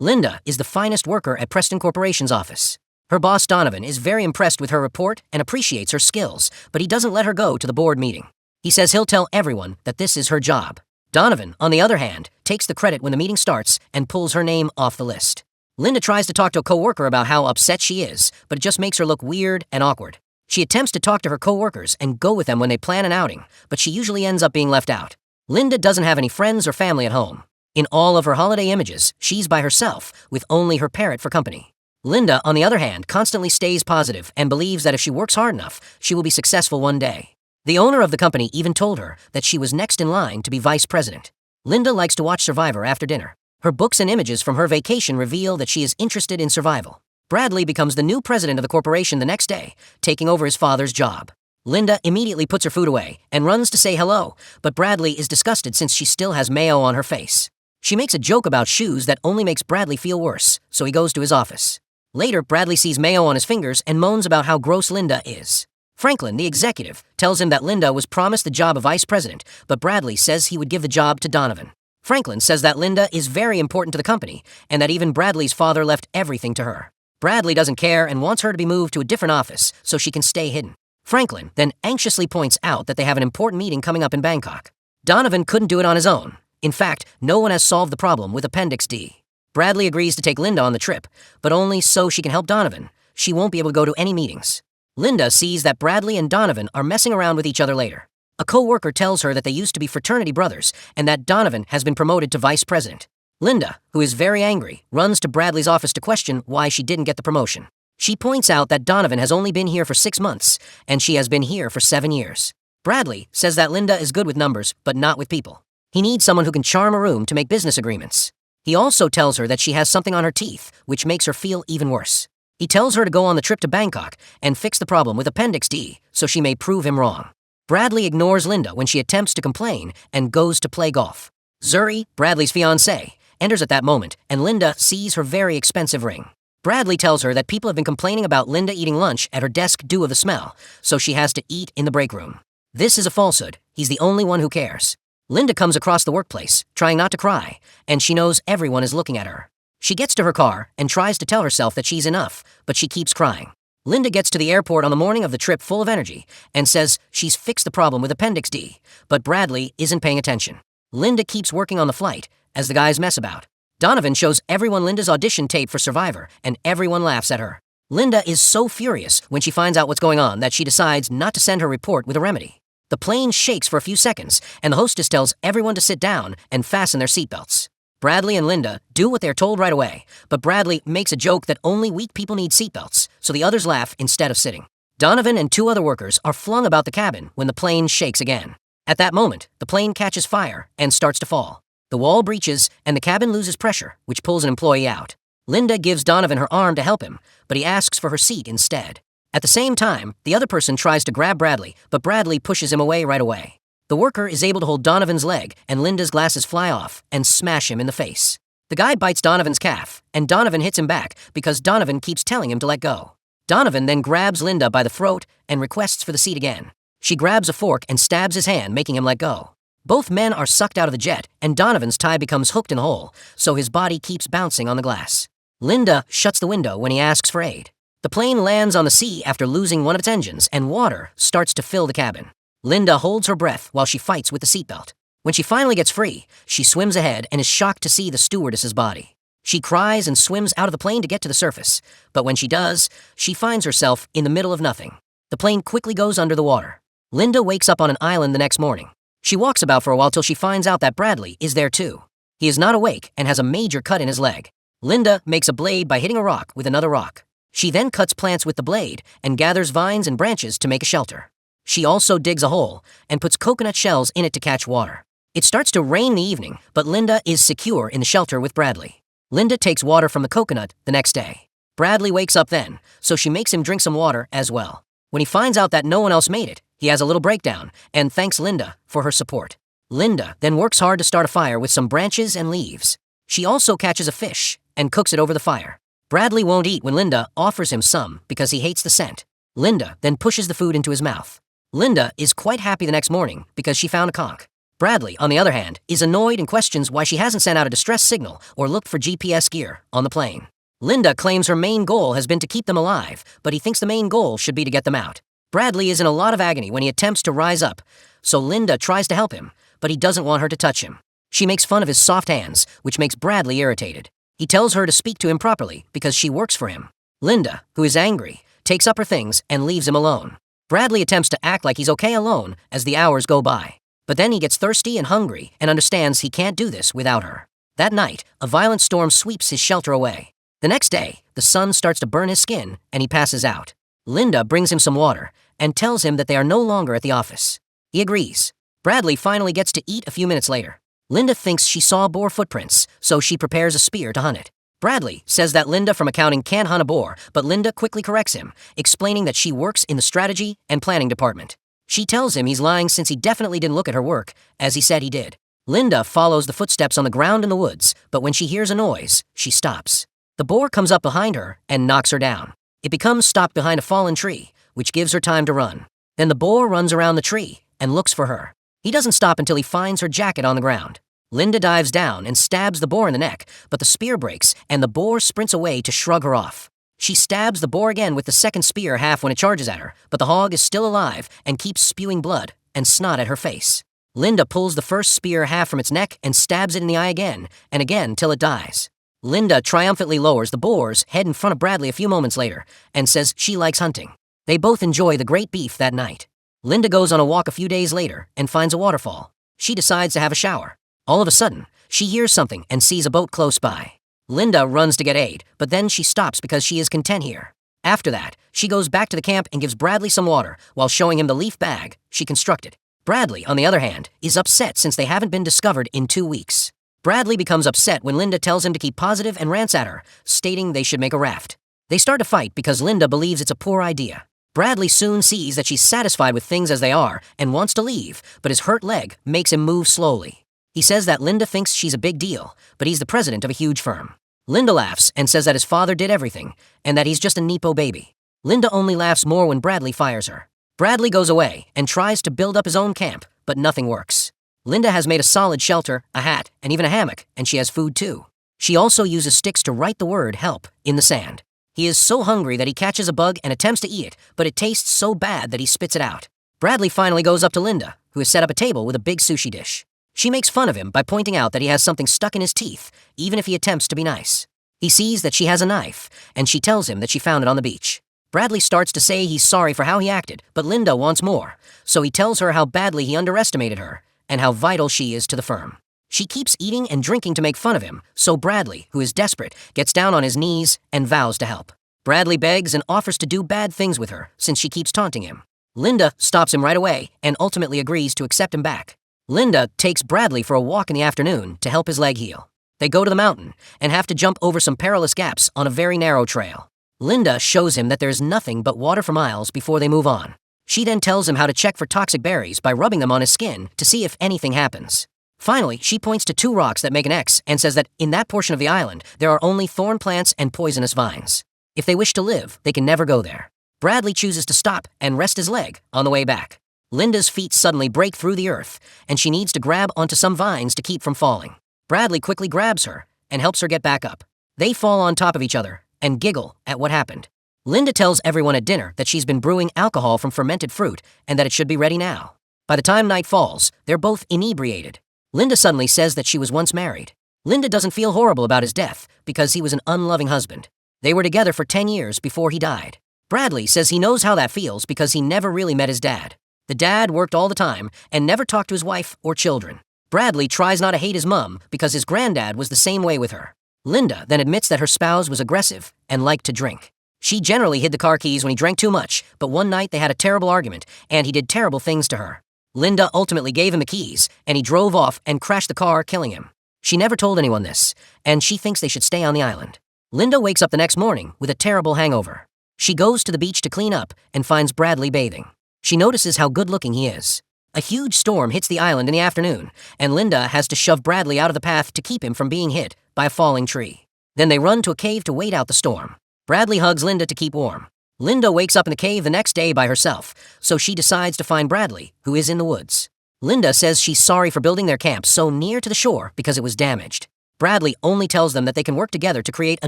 Linda is the finest worker at Preston Corporation's office. Her boss Donovan is very impressed with her report and appreciates her skills, but he doesn't let her go to the board meeting. He says he'll tell everyone that this is her job. Donovan, on the other hand, takes the credit when the meeting starts and pulls her name off the list. Linda tries to talk to a coworker about how upset she is, but it just makes her look weird and awkward. She attempts to talk to her coworkers and go with them when they plan an outing, but she usually ends up being left out. Linda doesn't have any friends or family at home. In all of her holiday images, she's by herself, with only her parrot for company. Linda, on the other hand, constantly stays positive and believes that if she works hard enough, she will be successful one day. The owner of the company even told her that she was next in line to be vice president. Linda likes to watch Survivor after dinner. Her books and images from her vacation reveal that she is interested in survival. Bradley becomes the new president of the corporation the next day, taking over his father's job. Linda immediately puts her food away and runs to say hello, but Bradley is disgusted since she still has mayo on her face. She makes a joke about shoes that only makes Bradley feel worse, so he goes to his office. Later, Bradley sees mayo on his fingers and moans about how gross Linda is. Franklin, the executive, tells him that Linda was promised the job of vice president, but Bradley says he would give the job to Donovan. Franklin says that Linda is very important to the company and that even Bradley's father left everything to her. Bradley doesn't care and wants her to be moved to a different office so she can stay hidden. Franklin then anxiously points out that they have an important meeting coming up in Bangkok. Donovan couldn't do it on his own. In fact, no one has solved the problem with Appendix D. Bradley agrees to take Linda on the trip, but only so she can help Donovan. She won't be able to go to any meetings. Linda sees that Bradley and Donovan are messing around with each other later. A co-worker tells her that they used to be fraternity brothers and that Donovan has been promoted to vice president. Linda, who is very angry, runs to Bradley's office to question why she didn't get the promotion. She points out that Donovan has only been here for 6 months, and she has been here for 7 years. Bradley says that Linda is good with numbers, but not with people. He needs someone who can charm a room to make business agreements. He also tells her that she has something on her teeth, which makes her feel even worse. He tells her to go on the trip to Bangkok and fix the problem with Appendix D so she may prove him wrong. Bradley ignores Linda when she attempts to complain and goes to play golf. Zuri, Bradley's fiancée, enters at that moment, and Linda sees her very expensive ring. Bradley tells her that people have been complaining about Linda eating lunch at her desk due to the smell, so she has to eat in the break room. This is a falsehood. He's the only one who cares. Linda comes across the workplace, trying not to cry, and she knows everyone is looking at her. She gets to her car and tries to tell herself that she's enough, but she keeps crying. Linda gets to the airport on the morning of the trip full of energy and says she's fixed the problem with Appendix D, but Bradley isn't paying attention. Linda keeps working on the flight as the guys mess about. Donovan shows everyone Linda's audition tape for Survivor, and everyone laughs at her. Linda is so furious when she finds out what's going on that she decides not to send her report with a remedy. The plane shakes for a few seconds, and the hostess tells everyone to sit down and fasten their seatbelts. Bradley and Linda do what they're told right away, but Bradley makes a joke that only weak people need seatbelts, so the others laugh instead of sitting. Donovan and 2 other workers are flung about the cabin when the plane shakes again. At that moment, the plane catches fire and starts to fall. The wall breaches, and the cabin loses pressure, which pulls an employee out. Linda gives Donovan her arm to help him, but he asks for her seat instead. At the same time, the other person tries to grab Bradley, but Bradley pushes him away right away. The worker is able to hold Donovan's leg, and Linda's glasses fly off and smash him in the face. The guy bites Donovan's calf, and Donovan hits him back because Donovan keeps telling him to let go. Donovan then grabs Linda by the throat and requests for the seat again. She grabs a fork and stabs his hand, making him let go. Both men are sucked out of the jet, and Donovan's tie becomes hooked in the hole, so his body keeps bouncing on the glass. Linda shuts the window when he asks for aid. The plane lands on the sea after losing one of its engines, and water starts to fill the cabin. Linda holds her breath while she fights with the seatbelt. When she finally gets free, she swims ahead and is shocked to see the stewardess's body. She cries and swims out of the plane to get to the surface, but when she does, she finds herself in the middle of nothing. The plane quickly goes under the water. Linda wakes up on an island the next morning. She walks about for a while till she finds out that Bradley is there too. He is not awake and has a major cut in his leg. Linda makes a blade by hitting a rock with another rock. She then cuts plants with the blade and gathers vines and branches to make a shelter. She also digs a hole and puts coconut shells in it to catch water. It starts to rain in the evening, but Linda is secure in the shelter with Bradley. Linda takes water from the coconut the next day. Bradley wakes up then, so she makes him drink some water as well. When he finds out that no one else made it, he has a little breakdown and thanks Linda for her support. Linda then works hard to start a fire with some branches and leaves. She also catches a fish and cooks it over the fire. Bradley won't eat when Linda offers him some because he hates the scent. Linda then pushes the food into his mouth. Linda is quite happy the next morning because she found a conch. Bradley, on the other hand, is annoyed and questions why she hasn't sent out a distress signal or looked for GPS gear on the plane. Linda claims her main goal has been to keep them alive, but he thinks the main goal should be to get them out. Bradley is in a lot of agony when he attempts to rise up, so Linda tries to help him, but he doesn't want her to touch him. She makes fun of his soft hands, which makes Bradley irritated. He tells her to speak to him properly because she works for him. Linda, who is angry, takes up her things and leaves him alone. Bradley attempts to act like he's okay alone as the hours go by. But then he gets thirsty and hungry and understands he can't do this without her. That night, a violent storm sweeps his shelter away. The next day, the sun starts to burn his skin and he passes out. Linda brings him some water and tells him that they are no longer at the office. He agrees. Bradley finally gets to eat a few minutes later. Linda thinks she saw boar footprints, so she prepares a spear to hunt it. Bradley says that Linda from accounting can't hunt a boar, but Linda quickly corrects him, explaining that she works in the strategy and planning department. She tells him he's lying since he definitely didn't look at her work, as he said he did. Linda follows the footsteps on the ground in the woods, but when she hears a noise, she stops. The boar comes up behind her and knocks her down. It becomes stopped behind a fallen tree, which gives her time to run. Then the boar runs around the tree and looks for her. He doesn't stop until he finds her jacket on the ground. Linda dives down and stabs the boar in the neck, but the spear breaks and the boar sprints away to shrug her off. She stabs the boar again with the second spear half when it charges at her, but the hog is still alive and keeps spewing blood and snot at her face. Linda pulls the first spear half from its neck and stabs it in the eye again and again till it dies. Linda triumphantly lowers the boar's head in front of Bradley a few moments later and says she likes hunting. They both enjoy the great beef that night. Linda goes on a walk a few days later and finds a waterfall. She decides to have a shower. All of a sudden, she hears something and sees a boat close by. Linda runs to get aid, but then she stops because she is content here. After that, she goes back to the camp and gives Bradley some water while showing him the leaf bag she constructed. Bradley, on the other hand, is upset since they haven't been discovered in 2 weeks. Bradley becomes upset when Linda tells him to keep positive and rants at her, stating they should make a raft. They start to fight because Linda believes it's a poor idea. Bradley soon sees that she's satisfied with things as they are and wants to leave, but his hurt leg makes him move slowly. He says that Linda thinks she's a big deal, but he's the president of a huge firm. Linda laughs and says that his father did everything, and that he's just a nepo baby. Linda only laughs more when Bradley fires her. Bradley goes away and tries to build up his own camp, but nothing works. Linda has made a solid shelter, a hat, and even a hammock, and she has food too. She also uses sticks to write the word help in the sand. He is so hungry that he catches a bug and attempts to eat it, but it tastes so bad that he spits it out. Bradley finally goes up to Linda, who has set up a table with a big sushi dish. She makes fun of him by pointing out that he has something stuck in his teeth, even if he attempts to be nice. He sees that she has a knife, and she tells him that she found it on the beach. Bradley starts to say he's sorry for how he acted, but Linda wants more, so he tells her how badly he underestimated her, and how vital she is to the firm. She keeps eating and drinking to make fun of him, so Bradley, who is desperate, gets down on his knees and vows to help. Bradley begs and offers to do bad things with her, since she keeps taunting him. Linda stops him right away and ultimately agrees to accept him back. Linda takes Bradley for a walk in the afternoon to help his leg heal. They go to the mountain and have to jump over some perilous gaps on a very narrow trail. Linda shows him that there's nothing but water for miles before they move on. She then tells him how to check for toxic berries by rubbing them on his skin to see if anything happens. Finally, she points to 2 rocks that make an X and says that in that portion of the island, there are only thorn plants and poisonous vines. If they wish to live, they can never go there. Bradley chooses to stop and rest his leg on the way back. Linda's feet suddenly break through the earth, and she needs to grab onto some vines to keep from falling. Bradley quickly grabs her and helps her get back up. They fall on top of each other and giggle at what happened. Linda tells everyone at dinner that she's been brewing alcohol from fermented fruit and that it should be ready now. By the time night falls, they're both inebriated. Linda suddenly says that she was once married. Linda doesn't feel horrible about his death because he was an unloving husband. They were together for 10 years before he died. Bradley says he knows how that feels because he never really met his dad. The dad worked all the time and never talked to his wife or children. Bradley tries not to hate his mom because his granddad was the same way with her. Linda then admits that her spouse was aggressive and liked to drink. She generally hid the car keys when he drank too much, but one night they had a terrible argument and he did terrible things to her. Linda ultimately gave him the keys and he drove off and crashed the car, killing him. She never told anyone this, and she thinks they should stay on the island. Linda wakes up the next morning with a terrible hangover. She goes to the beach to clean up and finds Bradley bathing. She notices how good-looking he is. A huge storm hits the island in the afternoon, and Linda has to shove Bradley out of the path to keep him from being hit by a falling tree. Then they run to a cave to wait out the storm. Bradley hugs Linda to keep warm. Linda wakes up in the cave the next day by herself, so she decides to find Bradley, who is in the woods. Linda says she's sorry for building their camp so near to the shore because it was damaged. Bradley only tells them that they can work together to create a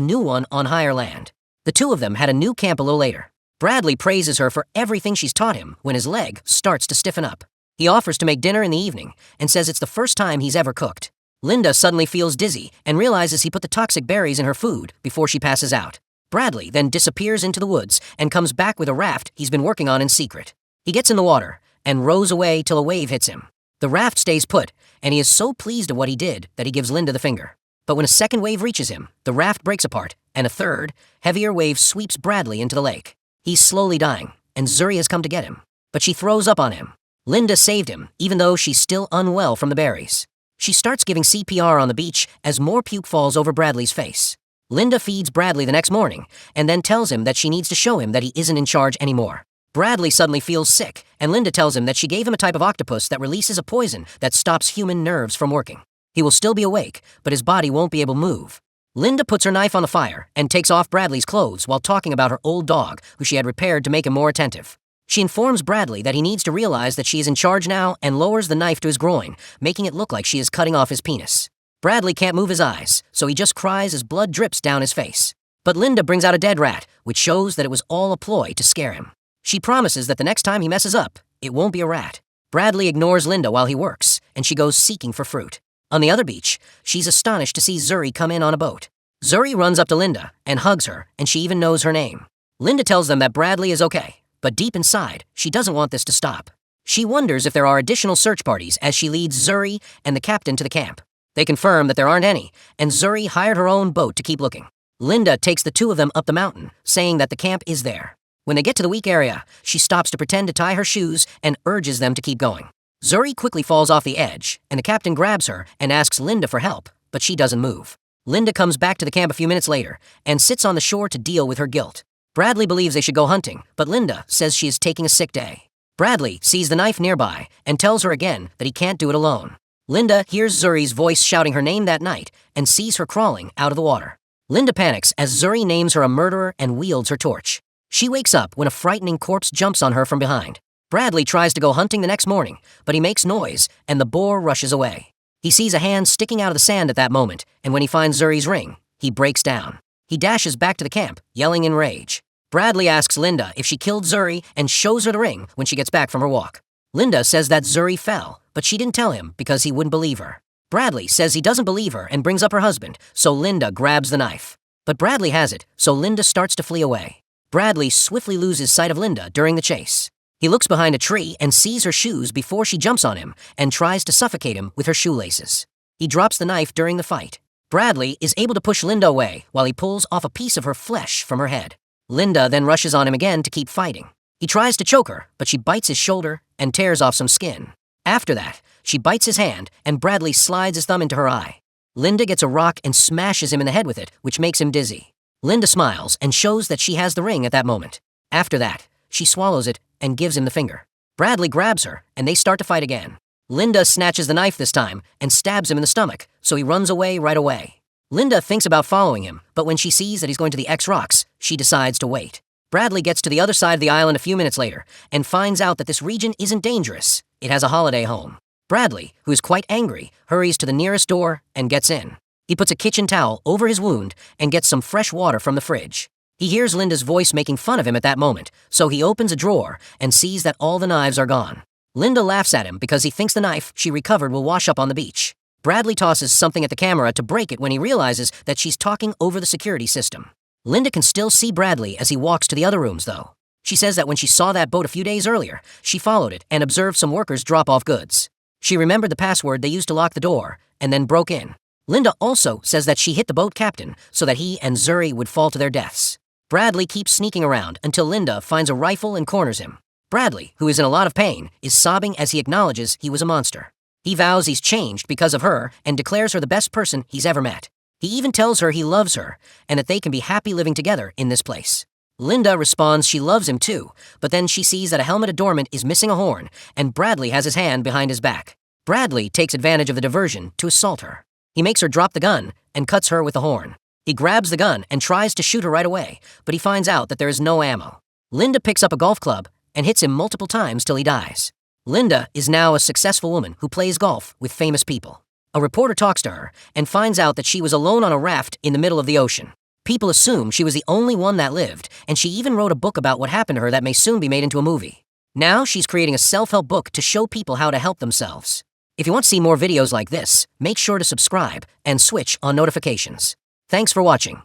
new one on higher land. The two of them had a new camp a little later. Bradley praises her for everything she's taught him when his leg starts to stiffen up. He offers to make dinner in the evening and says it's the first time he's ever cooked. Linda suddenly feels dizzy and realizes he put the toxic berries in her food before she passes out. Bradley then disappears into the woods and comes back with a raft he's been working on in secret. He gets in the water and rows away till a wave hits him. The raft stays put, and he is so pleased at what he did that he gives Linda the finger. But when a second wave reaches him, the raft breaks apart, and a third, heavier wave sweeps Bradley into the lake. He's slowly dying, and Zuri has come to get him. But she throws up on him. Linda saved him, even though she's still unwell from the berries. She starts giving CPR on the beach as more puke falls over Bradley's face. Linda feeds Bradley the next morning, and then tells him that she needs to show him that he isn't in charge anymore. Bradley suddenly feels sick, and Linda tells him that she gave him a type of octopus that releases a poison that stops human nerves from working. He will still be awake, but his body won't be able to move. Linda puts her knife on the fire and takes off Bradley's clothes while talking about her old dog, who she had repaired to make him more attentive. She informs Bradley that he needs to realize that she is in charge now and lowers the knife to his groin, making it look like she is cutting off his penis. Bradley can't move his eyes, so he just cries as blood drips down his face. But Linda brings out a dead rat, which shows that it was all a ploy to scare him. She promises that the next time he messes up, it won't be a rat. Bradley ignores Linda while he works, and she goes seeking for fruit. On the other beach, she's astonished to see Zuri come in on a boat. Zuri runs up to Linda and hugs her, and she even knows her name. Linda tells them that Bradley is okay, but deep inside, she doesn't want this to stop. She wonders if there are additional search parties as she leads Zuri and the captain to the camp. They confirm that there aren't any, and Zuri hired her own boat to keep looking. Linda takes the two of them up the mountain, saying that the camp is there. When they get to the weak area, she stops to pretend to tie her shoes and urges them to keep going. Zuri quickly falls off the edge, and the captain grabs her and asks Linda for help, but she doesn't move. Linda comes back to the camp a few minutes later and sits on the shore to deal with her guilt. Bradley believes they should go hunting, but Linda says she is taking a sick day. Bradley sees the knife nearby and tells her again that he can't do it alone. Linda hears Zuri's voice shouting her name that night and sees her crawling out of the water. Linda panics as Zuri names her a murderer and wields her torch. She wakes up when a frightening corpse jumps on her from behind. Bradley tries to go hunting the next morning, but he makes noise and the boar rushes away. He sees a hand sticking out of the sand at that moment, and when he finds Zuri's ring, he breaks down. He dashes back to the camp, yelling in rage. Bradley asks Linda if she killed Zuri and shows her the ring when she gets back from her walk. Linda says that Zuri fell, but she didn't tell him because he wouldn't believe her. Bradley says he doesn't believe her and brings up her husband, so Linda grabs the knife. But Bradley has it, so Linda starts to flee away. Bradley swiftly loses sight of Linda during the chase. He looks behind a tree and sees her shoes before she jumps on him and tries to suffocate him with her shoelaces. He drops the knife during the fight. Bradley is able to push Linda away while he pulls off a piece of her flesh from her head. Linda then rushes on him again to keep fighting. He tries to choke her, but she bites his shoulder and tears off some skin. After that, she bites his hand and Bradley slides his thumb into her eye. Linda gets a rock and smashes him in the head with it, which makes him dizzy. Linda smiles and shows that she has the ring at that moment. After that, she swallows it and gives him the finger. Bradley grabs her, and they start to fight again. Linda snatches the knife this time and stabs him in the stomach, so he runs away right away. Linda thinks about following him, but when she sees that he's going to the X rocks, she decides to wait. Bradley gets to the other side of the island a few minutes later and finds out that this region isn't dangerous. It has a holiday home. Bradley, who is quite angry, hurries to the nearest door and gets in. He puts a kitchen towel over his wound and gets some fresh water from the fridge. He hears Linda's voice making fun of him at that moment, so he opens a drawer and sees that all the knives are gone. Linda laughs at him because he thinks the knife she recovered will wash up on the beach. Bradley tosses something at the camera to break it when he realizes that she's talking over the security system. Linda can still see Bradley as he walks to the other rooms, though. She says that when she saw that boat a few days earlier, she followed it and observed some workers drop off goods. She remembered the password they used to lock the door and then broke in. Linda also says that she hit the boat captain so that he and Zuri would fall to their deaths. Bradley keeps sneaking around until Linda finds a rifle and corners him. Bradley, who is in a lot of pain, is sobbing as he acknowledges he was a monster. He vows he's changed because of her and declares her the best person he's ever met. He even tells her he loves her and that they can be happy living together in this place. Linda responds she loves him too, but then she sees that a helmet adornment is missing a horn and Bradley has his hand behind his back. Bradley takes advantage of the diversion to assault her. He makes her drop the gun and cuts her with the horn. He grabs the gun and tries to shoot her right away, but he finds out that there is no ammo. Linda picks up a golf club and hits him multiple times till he dies. Linda is now a successful woman who plays golf with famous people. A reporter talks to her and finds out that she was alone on a raft in the middle of the ocean. People assume she was the only one that lived, and she even wrote a book about what happened to her that may soon be made into a movie. Now she's creating a self-help book to show people how to help themselves. If you want to see more videos like this, make sure to subscribe and switch on notifications. Thanks for watching.